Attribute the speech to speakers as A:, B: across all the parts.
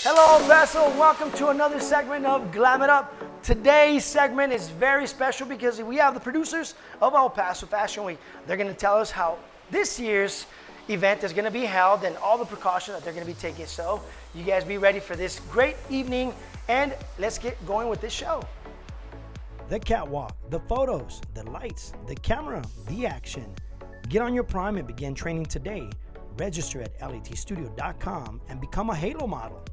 A: Hello, Paso. Welcome to another segment of Glam It Up. Today's segment is very special because we have the producers of El Paso Fashion Week. They're going to tell us how this year's event is going to be held and all the precautions that they're going to be taking. So you guys be ready for this great evening, and let's get going with this show. The catwalk, the photos, the lights, the camera, the action. Get on your Prime and begin training today. Register at latstudio.com and become a Halo model.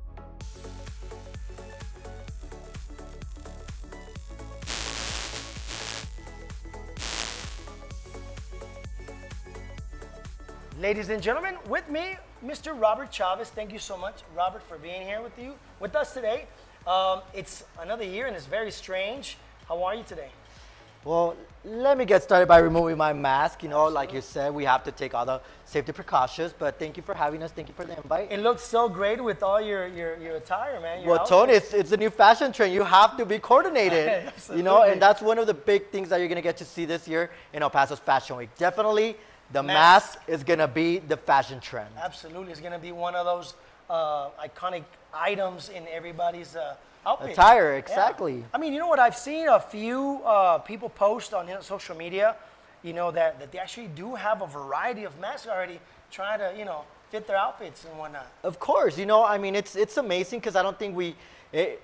A: Ladies and gentlemen, with me, Mr. Robert Chavez. Thank you so much, Robert, for being here with us today. It's another year and it's very strange. How are you today?
B: Well, let me get started by removing my mask. You know, like you said, we have to take all the safety precautions, but thank you for having us. Thank you for the invite.
A: It looks so great with all your attire, man.
B: Well, Tony, it's a new fashion trend. You have to be coordinated, you know, and that's one of the big things that you're going to get to see this year in El Paso's Fashion Week. Definitely, the mask is going to be the fashion trend.
A: Absolutely. It's going to be one of those iconic items in everybody's outfit.
B: Attire, exactly.
A: Yeah. I mean, you know what? I've seen a few people post on social media, you know, that they actually do have a variety of masks already trying to, you know, fit their outfits and whatnot.
B: Of course. You know, I mean, it's amazing because I don't think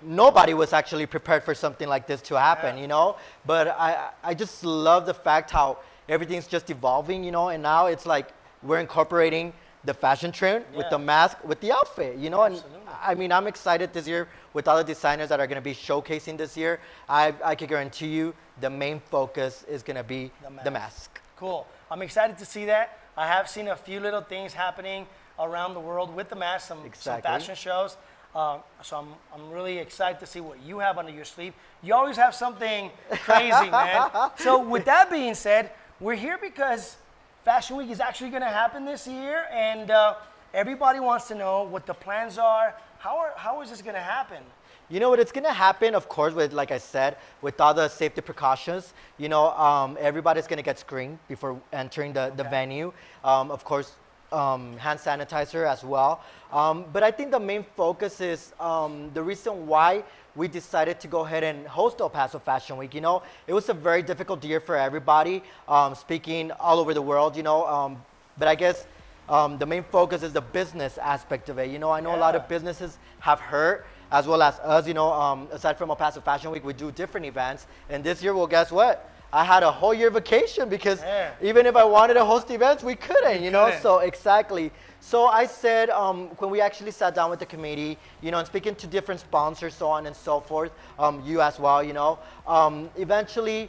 B: nobody was actually prepared for something like this to happen, you know. But I just love the fact how everything's just evolving, you know, and now it's like we're incorporating the fashion trend with the mask, with the outfit, you know.
A: Absolutely.
B: And I mean, I'm excited this year with all the designers that are going to be showcasing this year. I can guarantee you the main focus is going to be the mask.
A: Cool. I'm excited to see that. I have seen a few little things happening around the world with the mask, some fashion shows. So I'm really excited to see what you have under your sleeve. You always have something crazy, man. So with that being said, we're here because Fashion Week is actually going to happen this year, and everybody wants to know what the plans are. How is this going to happen?
B: You know what, it's going to happen, of course, with, like I said, with all the safety precautions. You know, everybody's going to get screened before entering the venue. Of course, hand sanitizer as well. But I think the main focus is the reason why we decided to go ahead and host El Paso Fashion Week. You know, it was a very difficult year for everybody, speaking all over the world, you know. But I guess the main focus is the business aspect of it. You know, I know a lot of businesses have hurt, as well as us, you know. Aside from El Paso Fashion Week, we do different events. And this year, well, guess what? I had a whole year vacation because even if I wanted to host events, we couldn't, you know. So exactly. So I said, when we actually sat down with the committee, you know, and speaking to different sponsors, so on and so forth, you as well, you know, eventually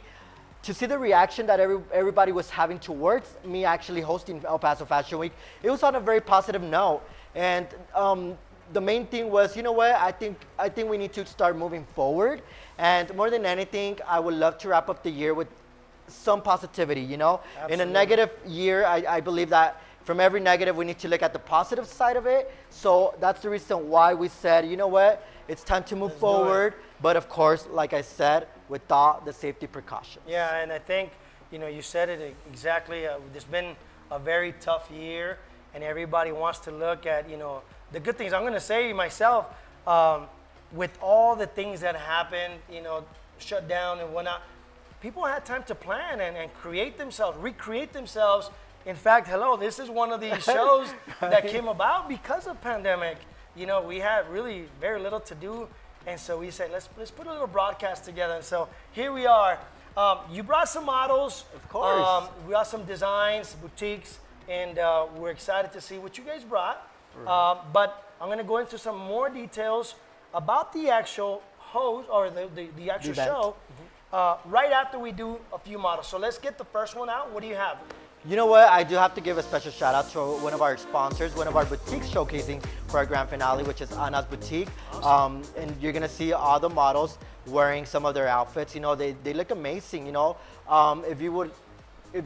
B: to see the reaction that everybody was having towards me actually hosting El Paso Fashion Week, it was on a very positive note. And the main thing was, you know what, I think we need to start moving forward. And more than anything, I would love to wrap up the year with some positivity, you know. Absolutely. In a negative year, I believe that from every negative, we need to look at the positive side of it. So that's the reason why we said, you know what, it's time to move forward. But of course, like I said, with all the safety precautions.
A: Yeah, and I think, you know, you said it exactly. There's been a very tough year, and everybody wants to look at, you know, the good things. I'm going to say myself, with all the things that happened, you know, shut down and whatnot, people had time to plan and create themselves, recreate themselves. In fact, hello, this is one of these shows that came about because of pandemic. You know, we had really very little to do, and so we said, let's put a little broadcast together. And so here we are. You brought some models.
B: Of course.
A: We got some designs, boutiques, and we're excited to see what you guys brought. But I'm going to go into some more details about the actual host or the actual show right after we do a few models. So let's get the first one out. What do you have?
B: You know what? I do have to give a special shout out to one of our sponsors, one of our boutiques showcasing for our grand finale, which is Anna's Boutique. Awesome. And you're going to see all the models wearing some of their outfits. You know, they look amazing, you know. If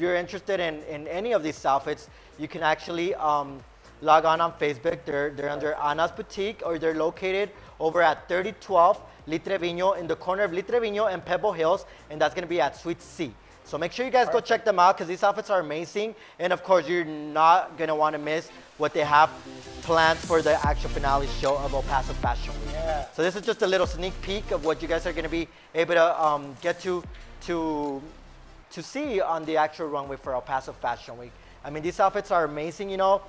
B: you're interested in any of these outfits, you can actually log on Facebook. They're under Anna's Boutique, or they're located over at 3012 Litrevino, in the corner of Litrevino and Pebble Hills, and that's going to be at Suite C. So make sure you guys go check them out because these outfits are amazing. And of course, you're not going to want to miss what they have planned for the actual finale show of El Paso Fashion Week.
A: Yeah.
B: So this is just a little sneak peek of what you guys are going to be able to get to see on the actual runway for El Paso Fashion Week. I mean, these outfits are amazing, you know.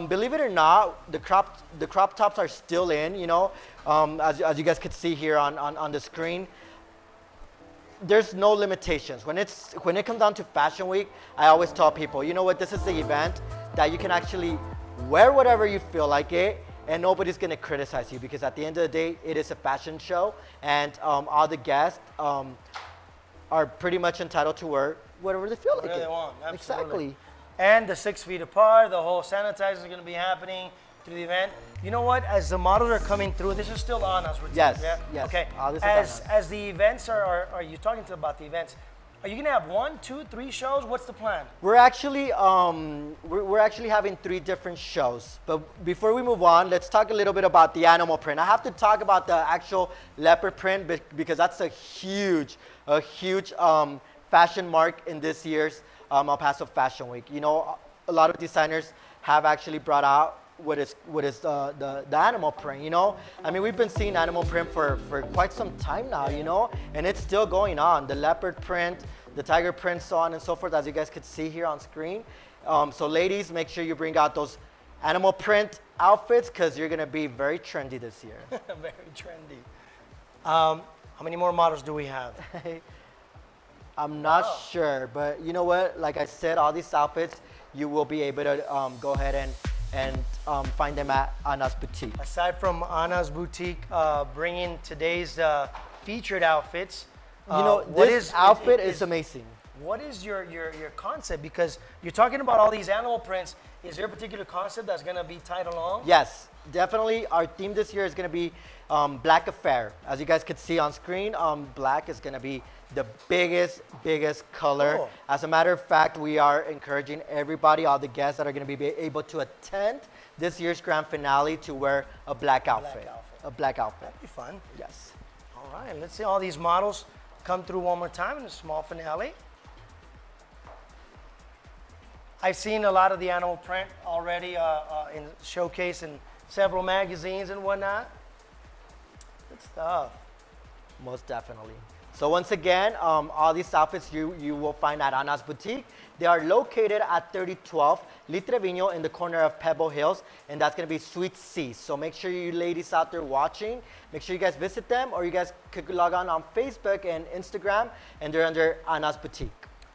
B: Believe it or not, the crop tops are still in, you know, as you guys could see here on the screen. There's no limitations. When it comes down to Fashion Week, I always tell people, you know what, this is the event that you can actually wear whatever you feel like it, and nobody's gonna criticize you, because at the end of the day, it is a fashion show, and all the guests are pretty much entitled to wear whatever they feel like
A: Whatever
B: it.
A: they want, absolutely.
B: Exactly.
A: And the 6 feet apart, the whole sanitizer is going to be happening through the event. You know what? As the models are coming through, this is still on us.
B: Yes,
A: yeah?
B: yes.
A: Okay.
B: All this is
A: As the events are you talking about the events? Are you going to have 1, 2, 3 shows? What's the plan?
B: We're actually we're actually having 3 different shows. But before we move on, let's talk a little bit about the animal print. I have to talk about the actual leopard print because that's a huge fashion mark in this year's El Paso Fashion Week. You know, a lot of designers have actually brought out what is the animal print, you know. I mean, we've been seeing animal print for quite some time now, you know, and it's still going on. The leopard print, the tiger print, so on and so forth, as you guys could see here on screen. So ladies, make sure you bring out those animal print outfits, because you're gonna be very trendy this year.
A: Very trendy. How many more models do we have?
B: I'm not sure, but you know what? Like I said, all these outfits, you will be able to go ahead and find them at Anna's Boutique.
A: Aside from Anna's Boutique bringing today's featured outfits,
B: You know, this outfit is amazing.
A: What is your concept? Because you're talking about all these animal prints. Is there a particular concept that's going to be tied along?
B: Yes, definitely. Our theme this year is going to be Black Affair. As you guys could see on screen, black is going to be the biggest color.
A: Cool.
B: As a matter of fact, we are encouraging everybody, all the guests that are going to be able to attend this year's grand finale, to wear a black outfit. A black outfit.
A: That'd be fun.
B: Yes.
A: All right, let's see all these models come through one more time in a small finale. I've seen a lot of the animal print already in showcase in several magazines and whatnot. Good stuff.
B: Most definitely. So once again, all these outfits you will find at Anna's Boutique. They are located at 3012 Litrevino in the corner of Pebble Hills, and that's going to be Suite C. So make sure you ladies out there watching, make sure you guys visit them, or you guys could log on Facebook and Instagram, and they're under Anna's Boutique.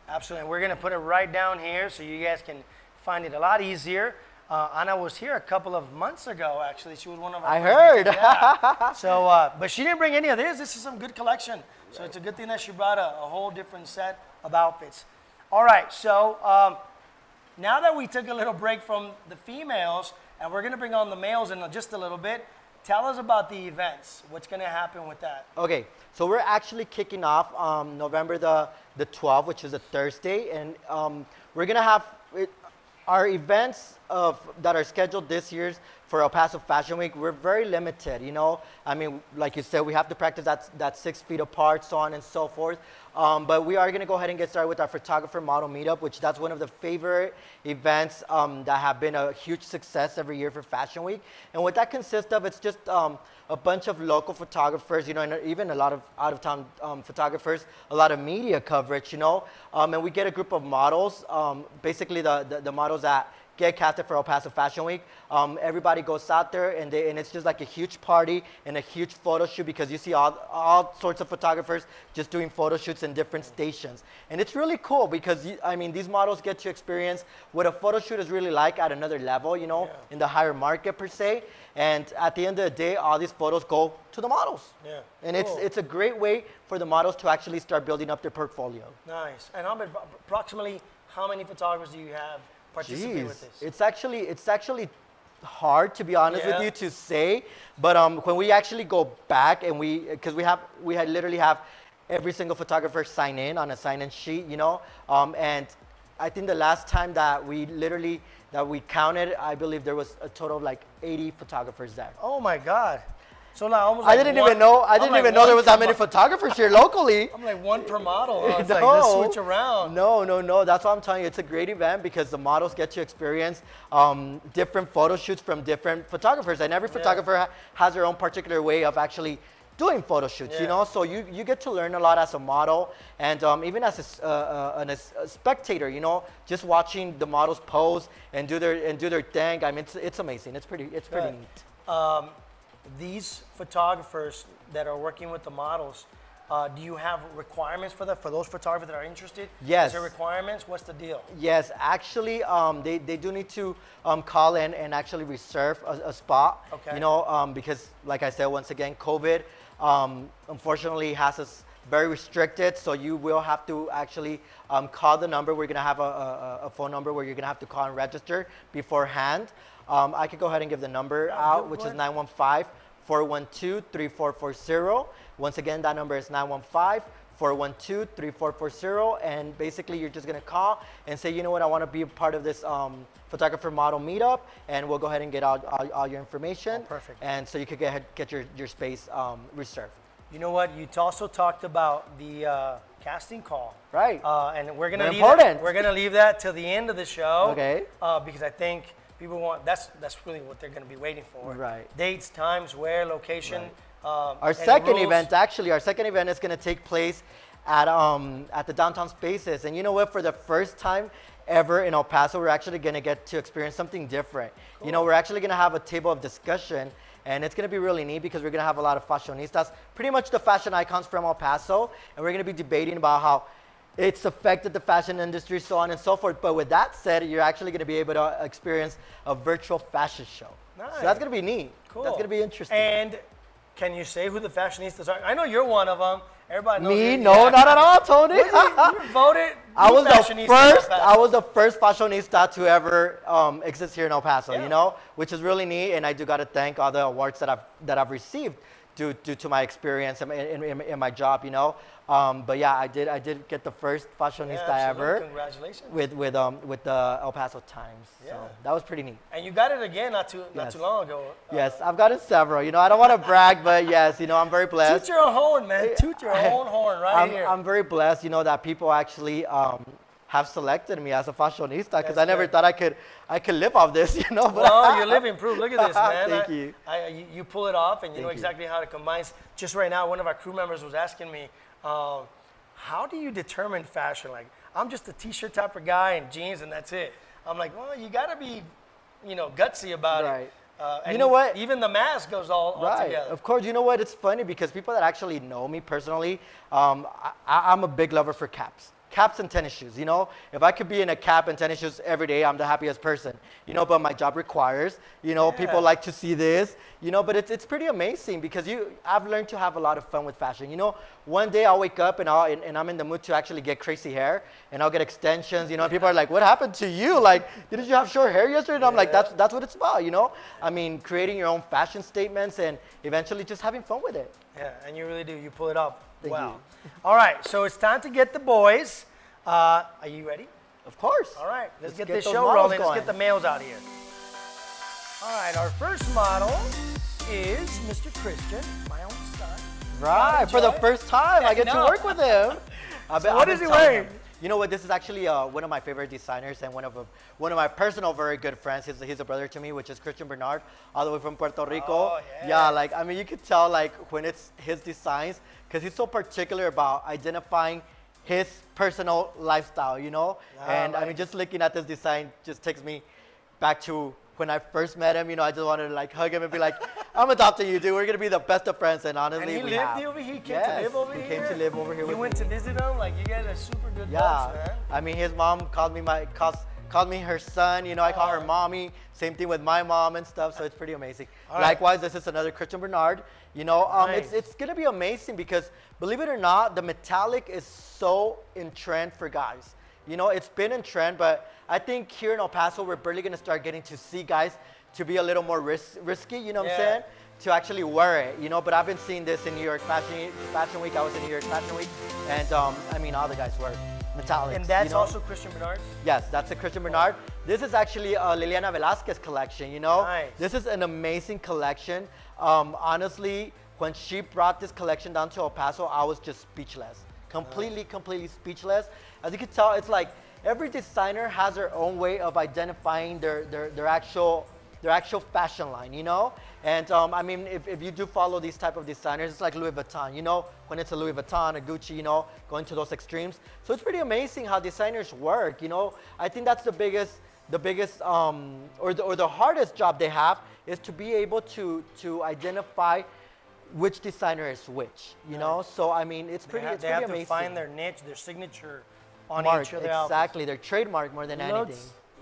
A: Absolutely. We're going to put it right down here so you guys can find it a lot easier. Anna was here a couple of months ago, actually. She was one of our
B: I heard.
A: Yeah. So, but she didn't bring any of this. This is some good collection. So it's a good thing that she brought a whole different set of outfits. All right, so now that we took a little break from the females, and we're going to bring on the males in just a little bit, tell us about the events. What's going to happen with that?
B: Okay, so we're actually kicking off November the 12th, which is a Thursday, and we're going to have our events that are scheduled this year's for El Paso Fashion Week. We're very limited, you know. I mean, like you said, we have to practice that 6 feet apart, so on and so forth. But we are going to go ahead and get started with our photographer model meetup, which that's one of the favorite events that have been a huge success every year for Fashion Week. And what that consists of, it's just a bunch of local photographers, you know, and even a lot of out-of-town photographers, a lot of media coverage, you know. And we get a group of models, basically the models that get casted for El Paso Fashion Week. Everybody goes out there, and it's just like a huge party and a huge photo shoot, because you see all sorts of photographers just doing photo shoots in different stations. And it's really cool because, I mean, these models get to experience what a photo shoot is really like at another level, you know, in the higher market per se. And at the end of the day, all these photos go to the models.
A: Yeah.
B: And
A: cool.
B: it's a great way for the models to actually start building up their portfolio.
A: Nice. And approximately how many photographers do you have participate with this?
B: It's actually hard, to be honest with you, to say. But when we actually go back and because we literally have every single photographer sign in on a sign-in sheet, you know. And I think the last time that we counted, I believe there was a total of like 80 photographers there.
A: Oh my God. So like almost
B: I
A: like
B: didn't
A: one,
B: even know. I didn't
A: I'm
B: even
A: like
B: know there
A: one
B: was that
A: per
B: many photographers here locally.
A: I'm like one per model. It's
B: No.
A: like let's switch around.
B: No. That's what I'm telling you. It's a great event because the models get to experience different photo shoots from different photographers, and every photographer has their own particular way of actually doing photo shoots. You know, so you get to learn a lot as a model, and even as a spectator. You know, just watching the models pose and do their thing. I mean, it's amazing. It's pretty neat.
A: These photographers that are working with the models, do you have requirements for those photographers that are interested?
B: Yes.
A: Is there requirements? What's the deal?
B: Yes, actually, they do need to call in and actually reserve a spot.
A: Okay.
B: You know, because like I said, once again, COVID unfortunately has us very restricted. So you will have to actually call the number. We're gonna have a phone number where you're gonna have to call and register beforehand. I could go ahead and give the number out, which is 915-412-3440. Once again, that number is 915-412-3440. And basically, you're just going to call and say, you know what, I want to be a part of this photographer model meetup. And we'll go ahead and get all your information.
A: Oh, perfect.
B: And so you could get your space reserved.
A: You know what? You also talked about the casting call.
B: Right.
A: And we're going to leave that till the end of the show.
B: Okay.
A: Because I think people want, that's really what they're going to be waiting for.
B: Right.
A: Dates, times, where, location.
B: Right. Our second event is going to take place at the downtown spaces. And you know what? For the first time ever in El Paso, we're actually going to get to experience something different. Cool. You know, we're actually going to have a table of discussion. And it's going to be really neat because we're going to have a lot of fashionistas, pretty much the fashion icons from El Paso. And we're going to be debating about how it's affected the fashion industry, so on and so forth. But with that said, you're actually going to be able to experience a virtual fashion show. Nice. So that's going to be neat.
A: Cool.
B: That's going to be interesting.
A: And can you say who the fashionistas are? I know you're one of them. Everybody knows.
B: Me? No, not at all, Tony.
A: You voted.
B: I was the first fashionista to ever exist here in El Paso. You know, which is really neat. And I do got to thank all the awards that I've received due to my experience in my job. You know. But yeah, I did get the first fashionista ever.
A: Congratulations.
B: With the El Paso Times.
A: Yeah.
B: So that was pretty neat.
A: And you got it again not too long ago.
B: Yes, I've gotten several. You know, I don't want to brag, but yes, you know, I'm very blessed.
A: Toot your own horn, man. Toot your own horn here.
B: I'm very blessed, you know, that people actually have selected me as a fashionista because I never thought I could live off this, you know. But
A: well, you're living proof. Look at this, man.
B: Thank you.
A: You pull it off, and you know exactly how it combines. Just right now, one of our crew members was asking me, how do you determine fashion? Like, I'm just a t-shirt type of guy and jeans and that's it. I'm like, well, you gotta be, you know, gutsy about it. And
B: you know what?
A: Even the mask goes all together.
B: Of course, you know what? It's funny because people that actually know me personally, I'm a big lover for caps. Caps and tennis shoes, you know? If I could be in a cap and tennis shoes every day, I'm the happiest person. You know, but my job requires, you know, people like to see this, you know, but it's pretty amazing because I've learned to have a lot of fun with fashion. You know, one day I'll wake up and I'm in the mood to actually get crazy hair and I'll get extensions, you know, and people are like, what happened to you? Like, didn't you have short hair yesterday? And I'm like, that's what it's about, you know? I mean, creating your own fashion statements and eventually just having fun with it.
A: Yeah, and you really do. You pull it off.
B: Thank you.
A: All right, so it's time to get the boys. Are you ready?
B: Of course.
A: All right, let's get this show rolling. Let's get the males out here. All right, our first model is Mr. Christian, my own son.
B: Right, for the first time, I get to work with him.
A: So what is he wearing?
B: You know what? This is actually one of my favorite designers and one of my personal very good friends. He's a brother to me, which is Christian Bernard, all the way from Puerto Rico.
A: Oh, yeah.
B: Yeah, like I mean, you could tell like when it's his designs because he's so particular about identifying his personal lifestyle, you know? And I mean, just looking at this design just takes me back to when I first met him. You know, I just wanted to like hug him and be like, I'm adopting you, dude. We're going to be the best of friends. And honestly,
A: and he lived over here? He came to live over here?
B: He came to live over here with me.
A: You went to visit him? Like, you guys are super good buds, man.
B: I mean, his mom called me her son. You know, I call her mommy. Same thing with my mom and stuff. So it's pretty amazing. Likewise, this is another Christian Bernard. You know, it's going to be amazing because believe it or not, the metallic is so in trend for guys. You know, it's been in trend, but I think here in El Paso, we're barely going to start getting to see guys to be a little more risky, you know what I'm saying? To actually wear it, you know, but I've been seeing this in New York Fashion Week. I was in New York Fashion Week, and I mean, all the guys wear metallics.
A: And that's also Christian Bernard's?
B: Yes, that's a Christian Bernard. This is actually Liliana Velasquez collection, you know?
A: Nice.
B: This is an amazing collection. Honestly, when she brought this collection down to El Paso, I was just speechless. Completely speechless. As you can tell, it's like every designer has their own way of identifying their actual fashion line, you know? And I mean, if you do follow these type of designers, it's like Louis Vuitton, you know? When it's a Louis Vuitton, a Gucci, you know, going to those extremes. So it's pretty amazing how designers work, you know? I think that's the biggest or the hardest job they have is to be able to identify which designer is which, you know? So I mean, it's pretty amazing.
A: They have to find their niche, their signature on
B: Mark,
A: each of their
B: exactly, their trademark more than anything.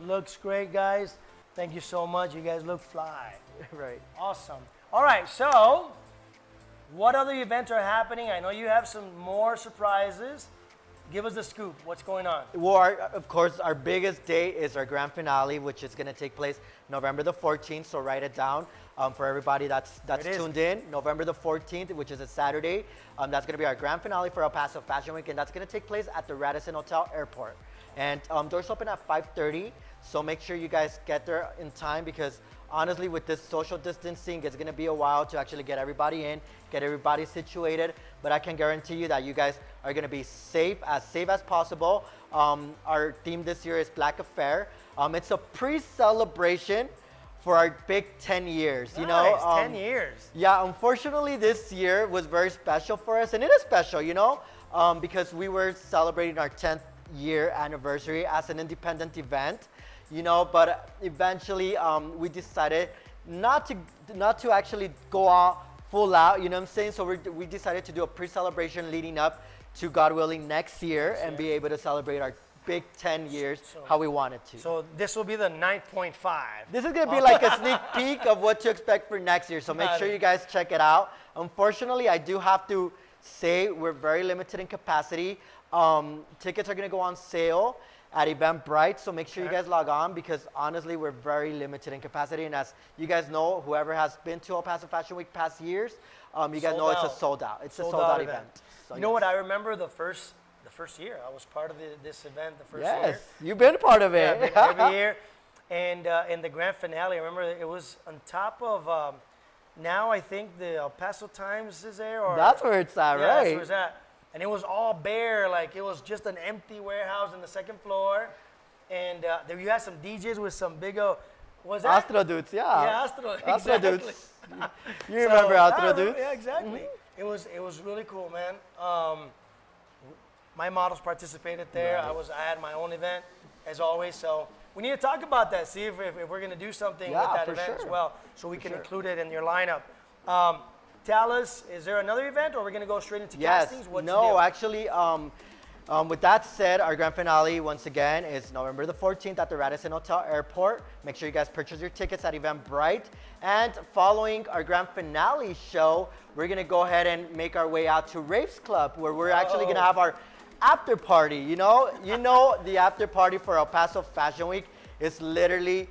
A: Looks great, guys. Thank you so much. You guys look fly.
B: Right.
A: Awesome. All right, so what other events are happening? I know you have some more surprises. Give us the scoop. What's going on?
B: Well, of course, our biggest day is our grand finale, which is going to take place November the 14th. So write it down for everybody that's tuned in. November the 14th, which is a Saturday. That's going to be our grand finale for El Paso Fashion Week, and that's going to take place at the Radisson Hotel Airport. And doors open at 5:30. So make sure you guys get there in time because honestly, with this social distancing, it's going to be a while to actually get everybody in, get everybody situated. But I can guarantee you that you guys are going to be safe as possible. Our theme this year is Black Affair. It's a pre-celebration for our big 10 years. You know,
A: 10 years.
B: Yeah, unfortunately, this year was very special for us, and it is special, you know, because we were celebrating our 10th year anniversary as an independent event. You know, but eventually we decided not to actually go out full out, you know what I'm saying? So we decided to do a pre-celebration leading up to, God willing, next year and be able to celebrate our big 10 years how we wanted to.
A: So this will be the 9.5.
B: This is going to be like a sneak peek of what to expect for next year. So make sure you guys check it out. Unfortunately, I do have to say we're very limited in capacity. Tickets are going to go on sale at Eventbrite, so make sure you guys log on because honestly, we're very limited in capacity. And as you guys know, whoever has been to El Paso Fashion Week past years, you guys know it's a sold out. It's a sold out event. So
A: you know what? I remember the first year. I was part of this event the first year.
B: Yes, you've been a part of it.
A: Yeah, every year. And in the grand finale, I remember it was on top of, now I think the El Paso Times is there. Or,
B: that's where it's at, right?
A: That's where it's at. And it was all bare, like it was just an empty warehouse on the second floor. And there you had some DJs with some big what was that?
B: Astro Dudes, yeah.
A: Yeah, Astro
B: exactly. Dudes. You remember Astro Dudes?
A: Yeah, exactly. It was really cool, man. My models participated there. Nice. I had my own event, as always. So we need to talk about that. See if we're going to do something with that event as well, so we can include it in your lineup. Tell us, is there another event, or we're going to go straight into castings? What's the deal?
B: Actually, with that said, our grand finale, once again, is November the 14th at the Radisson Hotel Airport. Make sure you guys purchase your tickets at Eventbrite. And following our grand finale show, we're going to go ahead and make our way out to Raves Club, where we're actually going to have our after party. You know, the after party for El Paso Fashion Week is literally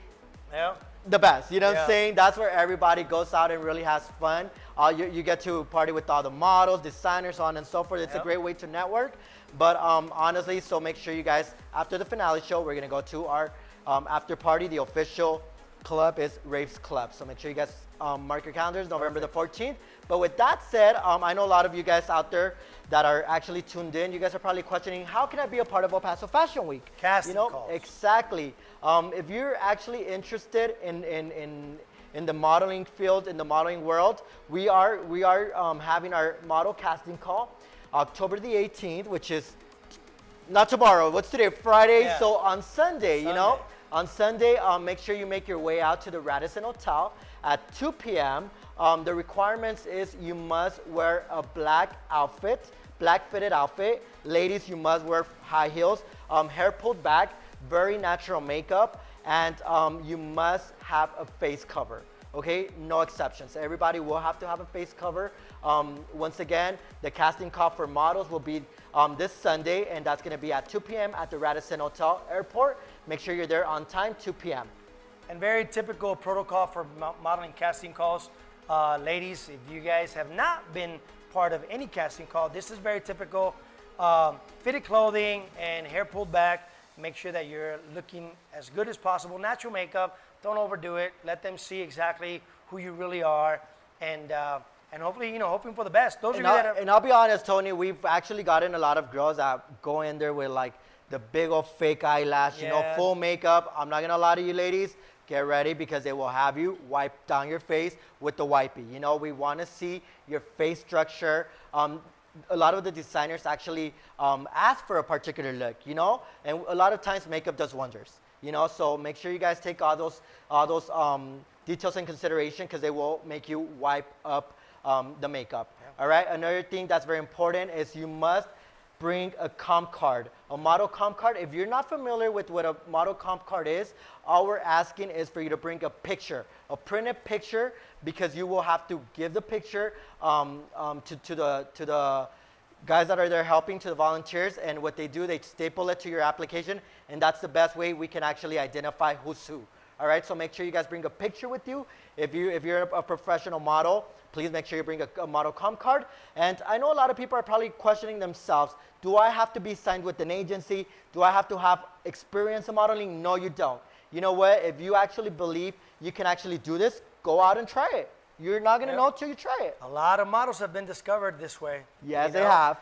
B: the best. You know what I'm saying? That's where everybody goes out and really has fun. You get to party with all the models, designers, so on and so forth. It's a great way to network. But honestly, so make sure you guys, after the finale show, we're going to go to our after party. The official club is Raves Club. So make sure you guys mark your calendars, November the 14th. But with that said, I know a lot of you guys out there that are actually tuned in. You guys are probably questioning, how can I be a part of El Paso Fashion Week?
A: Casting calls.
B: Exactly. If you're actually interested in the modeling field, in the modeling world, we are having our model casting call October the 18th, which is not tomorrow. What's today? Friday. Yeah. So on Sunday, you know, on Sunday, make sure you make your way out to the Radisson Hotel at 2 p.m. The requirements is you must wear a black fitted outfit. Ladies, you must wear high heels, hair pulled back, very natural makeup, and you must have a face cover. Okay, no exceptions. Everybody will have to have a face cover. Once again, the casting call for models will be this Sunday, and that's going to be at 2 p.m. at the Radisson Hotel Airport. Make sure you're there on time, 2 p.m.
A: And very typical protocol for modeling casting calls. Ladies, if you guys have not been part of any casting call, this is very typical. Fitted clothing and hair pulled back. Make sure that you're looking as good as possible. Natural makeup, don't overdo it. Let them see exactly who you really are, and hopefully, hoping for the best. Those of you that are,
B: and I'll be honest, Tony, we've actually gotten a lot of girls that go in there with like the big old fake eyelash, full makeup. I'm not gonna lie to you, ladies. Get ready, because they will have you wipe down your face with the wipey. We want to see your face structure. A lot of the designers actually ask for a particular look, and a lot of times makeup does wonders, so make sure you guys take all those details in consideration, because they will make you wipe up the makeup. Yeah. All right. Another thing that's very important is you must bring a comp card, a model comp card. If you're not familiar with what a model comp card is, all we're asking is for you to bring a picture, a printed picture, because you will have to give the picture to the guys that are there helping, to the volunteers, and what they do, they staple it to your application, and that's the best way we can actually identify who's who. All right, so make sure you guys bring a picture with you. If you're a professional model, please make sure you bring a model comp card. And I know a lot of people are probably questioning themselves, do I have to be signed with an agency? Do I have to have experience in modeling? No, you don't. You know what? If you actually believe you can actually do this, go out and try it. You're not going to know until you try it.
A: A lot of models have been discovered this way.
B: Yes, they have.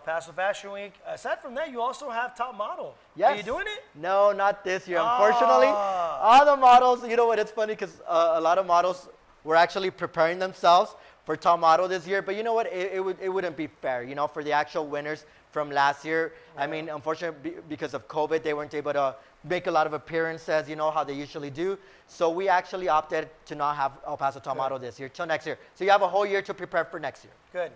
A: Paso Fashion Week. Aside from that, you also have Top Model.
B: Yes.
A: Are you doing it?
B: No, not this year. Unfortunately, all the models, you know what, it's funny because a lot of models were actually preparing themselves for Top Model this year. But you know what, it wouldn't be fair, for the actual winners from last year. Yeah. I mean, unfortunately, because of COVID, they weren't able to make a lot of appearances, how they usually do. So we actually opted to not have El Paso Top Model this year, till next year. So you have a whole year to prepare for next year.
A: Good.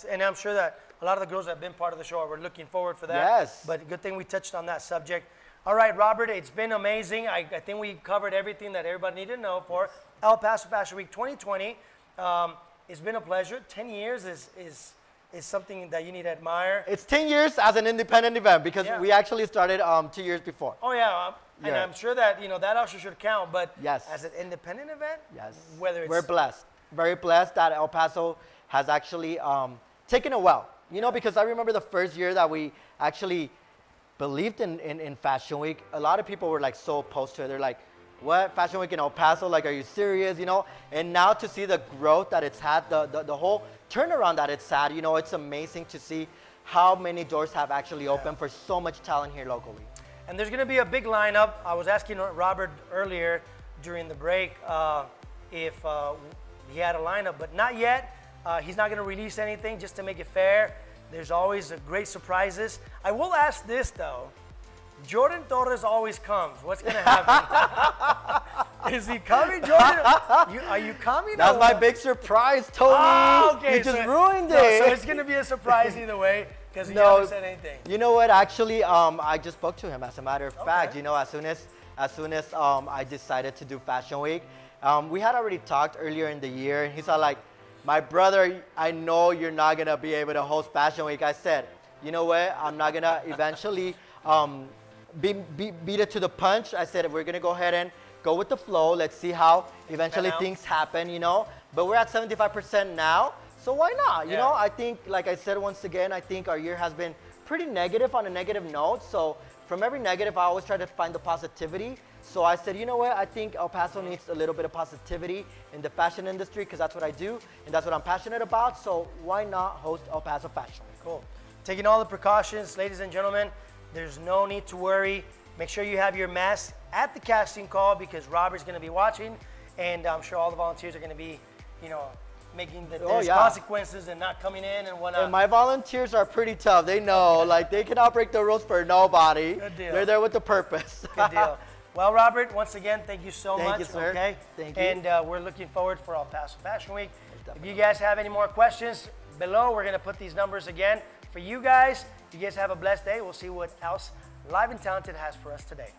A: And I'm sure that a lot of the girls that have been part of the show are looking forward for that.
B: Yes.
A: But good thing we touched on that subject. All right, Robert, it's been amazing. I think we covered everything that everybody needed to know for El Paso Fashion Week 2020. It's been a pleasure. 10 years is something that you need to admire.
B: It's 10 years as an independent event, because we actually started 2 years before.
A: Oh, yeah. And I'm sure that, that also should count. But
B: yes,
A: as an independent event,
B: we're blessed. Very blessed that El Paso has actually taken it well. Because I remember the first year that we actually believed in Fashion Week, a lot of people were like so opposed to it. They're like, what, Fashion Week in El Paso? Like, are you serious? And now to see the growth that it's had, the whole turnaround that it's had, it's amazing to see how many doors have actually opened for so much talent here locally.
A: And there's going to be a big lineup. I was asking Robert earlier during the break if he had a lineup, but not yet. He's not going to release anything just to make it fair. There's always great surprises. I will ask this, though. Jordan Torres always comes. What's going to happen? Is he coming, Jordan? Are you coming?
B: That's my big surprise, Tony.
A: Oh, okay.
B: You just ruined it.
A: So it's going to be a surprise either way, because he hasn't said anything.
B: You know what? Actually, I just spoke to him. As a matter of fact, as soon as I decided to do Fashion Week, we had already talked earlier in the year, and he's all like, my brother, I know you're not going to be able to host Fashion Week. I said, you know what? I'm not going to eventually beat it to the punch. I said, we're going to go ahead and go with the flow. Let's see how eventually things happen, But we're at 75% now, so why not? You know, I think, like I said once again, I think our year has been pretty negative, on a negative note. So from every negative, I always try to find the positivity. So I said, you know what? I think El Paso needs a little bit of positivity in the fashion industry, because that's what I do, and that's what I'm passionate about. So why not host El Paso Fashion Week?
A: Cool. Taking all the precautions, ladies and gentlemen. There's no need to worry. Make sure you have your mask at the casting call, because Robert's going to be watching, and I'm sure all the volunteers are going to be, making there's consequences and not coming in and whatnot.
B: And my volunteers are pretty tough. They know, like, they cannot break the rules for nobody.
A: Good deal.
B: They're there with the purpose.
A: Good deal. Well, Robert, once again, thank you so much.
B: Thank you, sir.
A: Okay?
B: Thank you.
A: And we're looking forward for El Paso Fashion Week. If you guys have any more questions, below, we're going to put these numbers again for you guys. You guys have a blessed day. We'll see what else Live and Talented has for us today.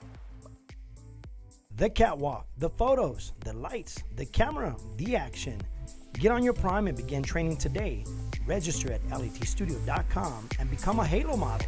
A: The catwalk, the photos, the lights, the camera, the action. Get on your Prime and begin training today. Register at letstudio.com and become a Halo model.